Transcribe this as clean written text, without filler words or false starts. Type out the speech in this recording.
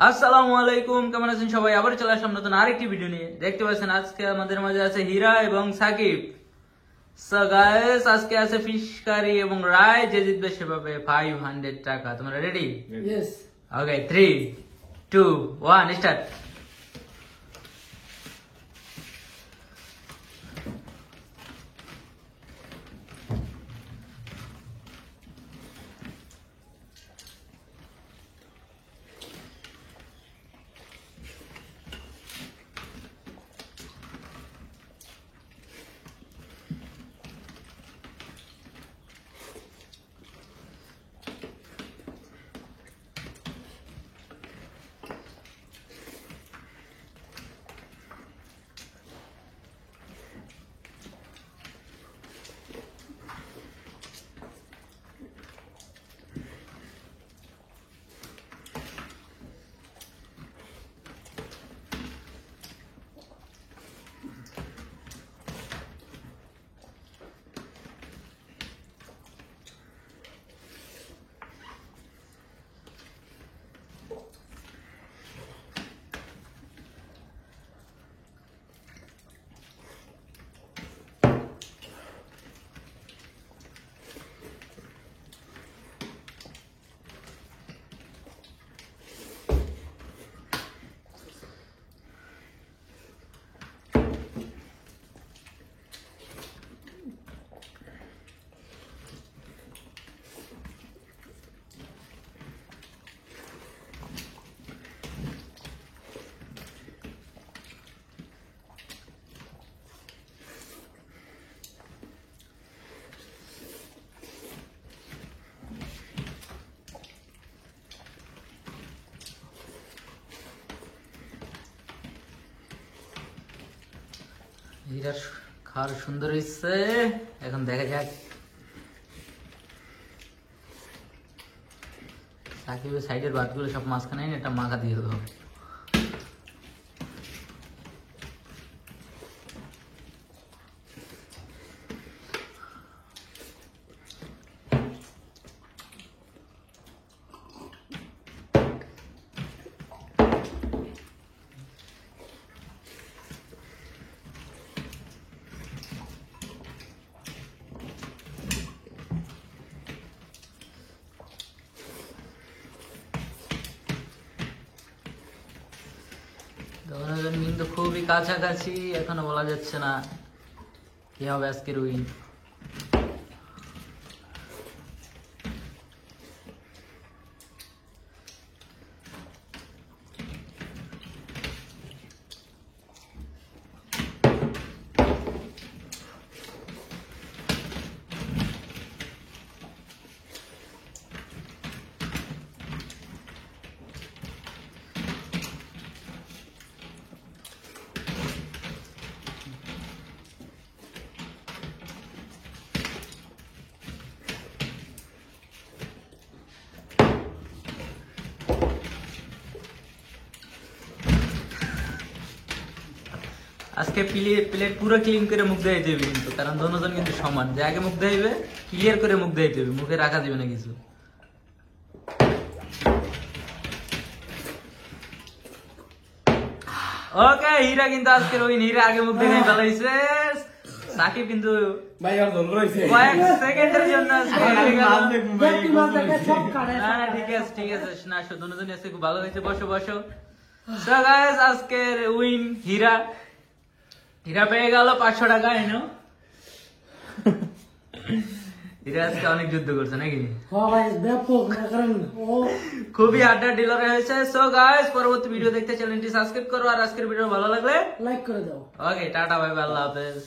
আসসালামু আলাইকুম, কেমন আছেন সবাই? আবার চলে আসলাম নতুন আরেকটি ভিডিও নিয়ে। দেখতে পাচ্ছেন আজকে আমাদের মাঝে আছে হীরা এবং সাকিব। সো গাইস, আজকে আছে ফিশ কারি এবং রায়। যে জিতবে সে পাবে 500 টাকা। তোমরা রেডি? Yes. ওকে, 3 2 1 স্টার্ট। হীরার খাওয়ার সুন্দর হচ্ছে, এখন দেখা যাক। সাকিবের সাইডের ভাতগুলো সব মাঝখানে এনে একটা মাখা দিয়ে দেবো। দুজন কিন্তু খুবই কাছাকাছি, এখনো বলা যাচ্ছে না কি হবে আজকের উইন। আজকে প্লেট পুরো ক্লিন করে মুখ দিয়ে দেবে কিন্তু, কারণ দুজন কিন্তু সমান। যে আগে মুখ দেবে ক্লিয়ার করে মুখ দিয়ে দেবে, মুখে রাখা যাবে না কিছু। ওকে, হীরা কিন্তু আজকের ওই হীরা আগে মুখ দিয়ে ফেলাইছে। সাকিব কিন্তু ভাই আর দল রইছে কয়েক সেকেন্ডের জন্য আজকে হেরে গেল। না না, ঠিক আছে ঠিক আছে, না দুজন আজকে খুব ভালো হয়েছে। বসো বসো। সো গাইস, আজকের উইন হীরা। হীরা পেয়ে গেল 500 টাকা। এনো হীরা আজকে অনেক যুদ্ধ করছে নাকি? খুবই আড্ডা ডিলার হয়েছে। সো গাইস, পরবর্তী ভিডিও দেখতে চ্যানেলটি সাবস্ক্রাইব করো, আর আজকের ভিডিও ভালো লাগলে লাইক করে দাও। ওকে, টাটা, বাই বাই, আল্লাহ হাফেজ।